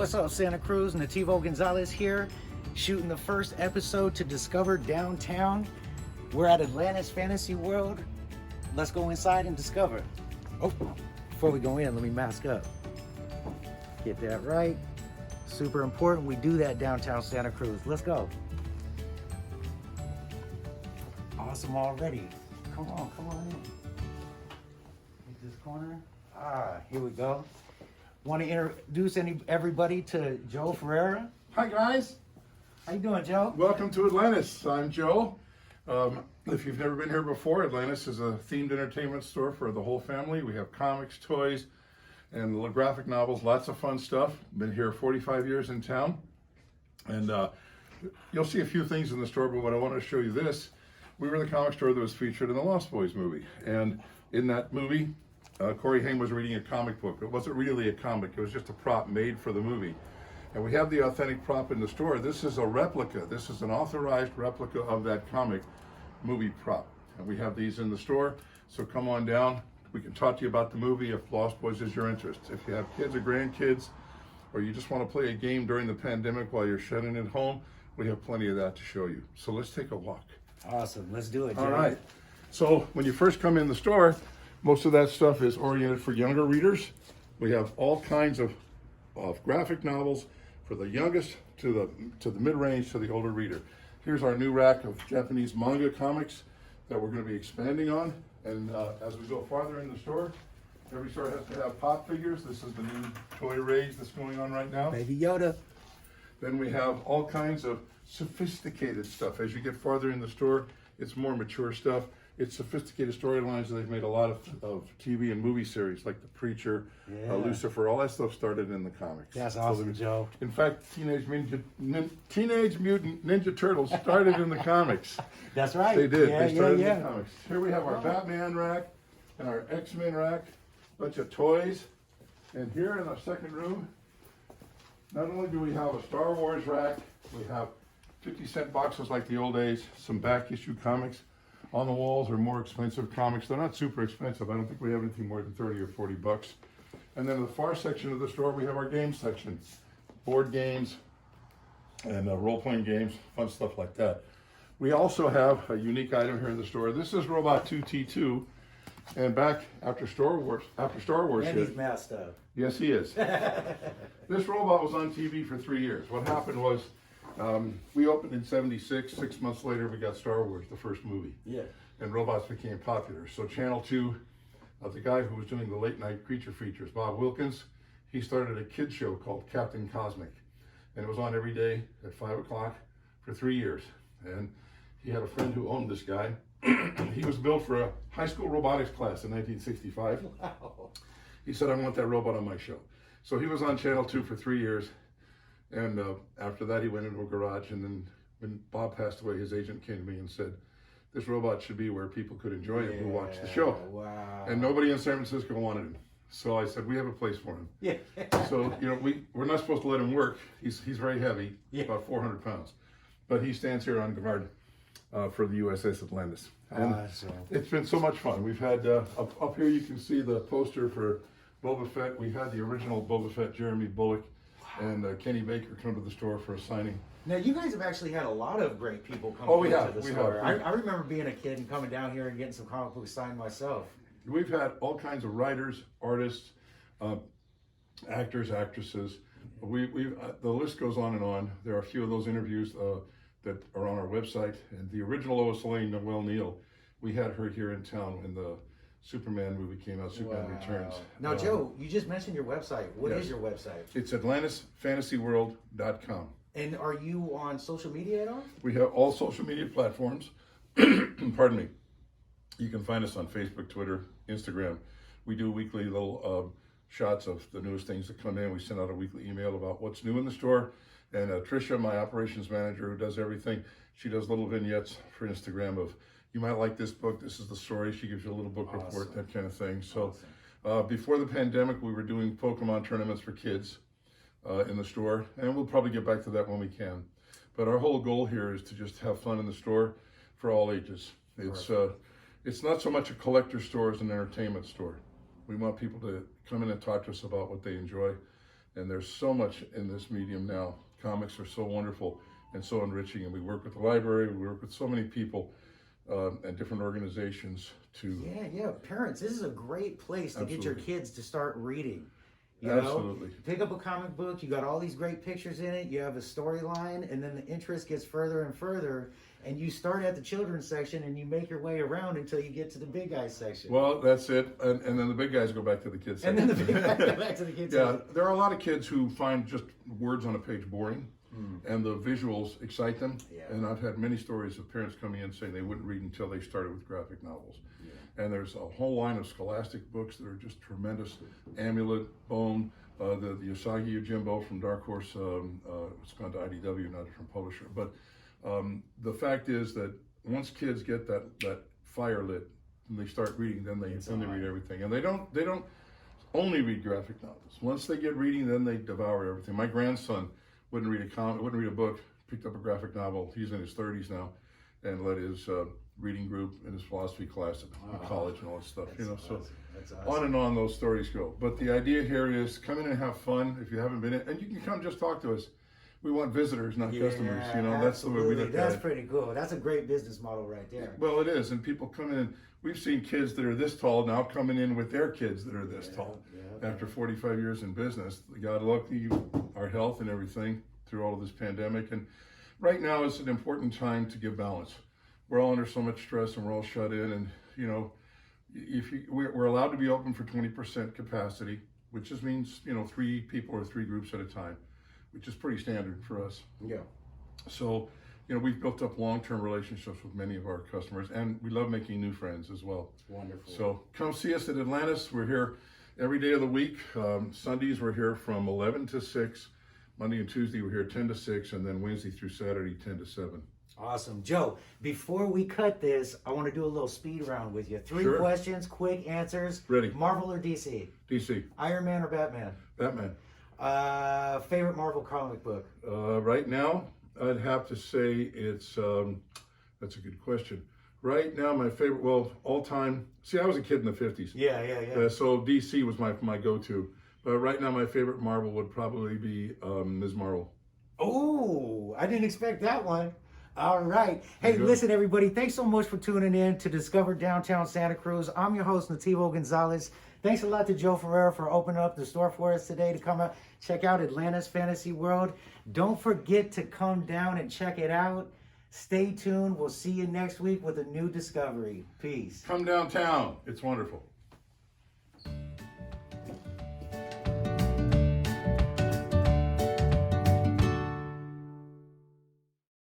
what's up, Santa Cruz? Nativo Gonzalez here, shooting the first episode to discover downtown. We're at Atlantis Fantasyworld. Let's go inside and discover. Oh, before we go in, let me mask up. Get that right. Super important. We do that downtown Santa Cruz. Let's go. Awesome already. Come on in. Hit this corner. Here we go. Want to introduce everybody to Joe Ferrara. Hi guys. How you doing, Joe? Welcome to Atlantis. I'm Joe. If you've never been here before, Atlantis is a themed entertainment store for the whole family. We have comics, toys, and little graphic novels, lots of fun stuff. Been here 45 years in town. And you'll see a few things in the store, but what I want to show you this, we were the comic store that was featured in the Lost Boys movie. And in that movie, Corey Haim was reading a comic book. It wasn't really a comic, it was just a prop made for the movie. And we have the authentic prop in the store. This is a replica. This is an authorized replica of that comic movie prop. And we have these in the store. So come on down. We can talk to you about the movie if Lost Boys is your interest. If you have kids or grandkids, or you just want to play a game during the pandemic while you're shutting at home, we have plenty of that to show you. So let's take a walk. Awesome. Let's do it, Joe. All right. So when you first come in the store, most of that stuff is oriented for younger readers. We have all kinds of graphic novels for the youngest to the mid-range to the older reader. Here's our new rack of Japanese manga comics that we're going to be expanding on. And as we go farther in the store, every store has to have pop figures. This is the new toy rage that's going on right now. Baby Yoda. Then we have all kinds of sophisticated stuff. As you get farther in the store, it's more mature stuff. It's sophisticated storylines, and they've made a lot of TV and movie series, like The Preacher, Lucifer. All that stuff started in the comics. That's awesome, Joe. In fact, Teenage Mutant Ninja Turtles started in the comics. That's right. They did. Yeah, they started in the comics. Here we have our Batman rack and our X-Men rack, bunch of toys. And here in our second room, not only do we have a Star Wars rack, we have 50-cent boxes like the old days, some back issue comics. On the walls are more expensive comics. They're not super expensive. I don't think we have anything more than 30 or 40 bucks. And then in the far section of the store, we have our game section. Board games and role-playing games, fun stuff like that. We also have a unique item here in the store. This is Robot 2T2. And back after Star Wars And hit, he's messed up. yes, he is. This robot was on TV for 3 years. What happened was, we opened in '76. 6 months later, we got Star Wars, the first movie. Yeah. And robots became popular. So Channel 2, the guy who was doing the late night creature features, Bob Wilkins, he started a kid show called Captain Cosmic. And it was on every day at 5 o'clock for 3 years. And he had a friend who owned this guy. He was built for a high school robotics class in 1965. Wow. He said, I want that robot on my show. So he was on Channel 2 for 3 years. And after that, he went into a garage, and then when Bob passed away, his agent came to me and said, this robot should be where people could enjoy it who watched the show. Wow. And nobody in San Francisco wanted him. So I said, we have a place for him. Yeah. So, we're not supposed to let him work. He's very heavy, Yeah. about 400 pounds. But he stands here on guard for the USS Atlantis. And Awesome. it's been so much fun. We've had, up here you can see the poster for Boba Fett. We had the original Boba Fett, Jeremy Bullock, and Kenny Baker come to the store for a signing. Now, you guys have actually had a lot of great people come Oh, we into have, the we store. have. I remember being a kid and coming down here and getting some comic books signed myself. We've had all kinds of writers, artists, actors, actresses. The list goes on and on. There are a few of those interviews that are on our website. And the original Lois Lane, Noelle Neal, we had her here in town when the Superman movie came out, Superman Returns. Now, Joe, you just mentioned your website. What is your website? It's AtlantisFantasyWorld.com. And are you on social media at all? We have all social media platforms. Pardon me. You can find us on Facebook, Twitter, Instagram. We do weekly little shots of the newest things that come in. We send out a weekly email about what's new in the store. And Tricia, my operations manager who does everything, she does little vignettes for Instagram of, you might like this book, this is the story. She gives you a little book report, that kind of thing. So before the pandemic, we were doing Pokemon tournaments for kids in the store. And we'll probably get back to that when we can. But our whole goal here is to just have fun in the store for all ages. It's not so much a collector store as an entertainment store. We want people to come in and talk to us about what they enjoy. And there's so much in this medium now. Comics are so wonderful and so enriching, and we work with the library, we work with so many people and different organizations to... Yeah, parents, this is a great place to get your kids to start reading. You Absolutely. know, pick up a comic book, you got all these great pictures in it, you have a storyline, and then the interest gets further and further, and you start at the children's section and you make your way around until you get to the big guys section. Well, that's it. And then the big guys go back to the kids section. And then the big guys go back to the kids Yeah, section. there are a lot of kids who find just words on a page boring, and the visuals excite them. Yeah. And I've had many stories of parents coming in saying they wouldn't read until they started with graphic novels. Yeah. And there's a whole line of scholastic books that are just tremendous. Amulet, Bone, the Usagi Yojimbo from Dark Horse, it's gone to IDW, not a different publisher. But the fact is that once kids get that fire lit and they start reading, then they read everything. And they don't only read graphic novels. Once they get reading, then they devour everything. My grandson wouldn't read a comic, wouldn't read a book, picked up a graphic novel. He's in his 30s now, and led his reading group in his philosophy class at college and all that stuff. That's so That's on and on those stories go. But the idea here is come in and have fun if you haven't been in, and you can come just talk to us. We want visitors, not customers. You know, that's the way we look at it. That's pretty cool. That's a great business model right there. Well, it is, and people come in. We've seen kids that are this tall now coming in with their kids that are this tall. After 45 years in business, God lucky our health and everything through all of this pandemic. And right now is an important time to give balance. We're all under so much stress and we're all shut in. And you know, we're allowed to be open for 20% capacity, which just means 3 people or 3 groups at a time, which is pretty standard for us. Yeah. So, we've built up long-term relationships with many of our customers, and we love making new friends as well. Wonderful. So come see us at Atlantis. We're here every day of the week. Sundays we're here from 11 to 6. Monday and Tuesday we're here 10 to 6, and then Wednesday through Saturday 10 to 7. Awesome. Joe, before we cut this, I want to do a little speed round with you. 3 Sure. questions, quick answers. Ready. Marvel or DC? DC. Iron Man or Batman? Batman. Favorite Marvel comic book? Right now, I'd have to say it's, that's a good question. Right now, my favorite, all time, see, I was a kid in the 50s. Yeah. So DC was my go-to. But right now, my favorite Marvel would probably be Ms. Marvel. Oh, I didn't expect that one. All right. Hey, listen, everybody. Thanks so much for tuning in to Discover Downtown Santa Cruz. I'm your host, Nativo Gonzalez. Thanks a lot to Joe Ferrara for opening up the store for us today to come out, check out Atlantis Fantasyworld. Don't forget to come down and check it out. Stay tuned. We'll see you next week with a new discovery. Peace. Come downtown. It's wonderful.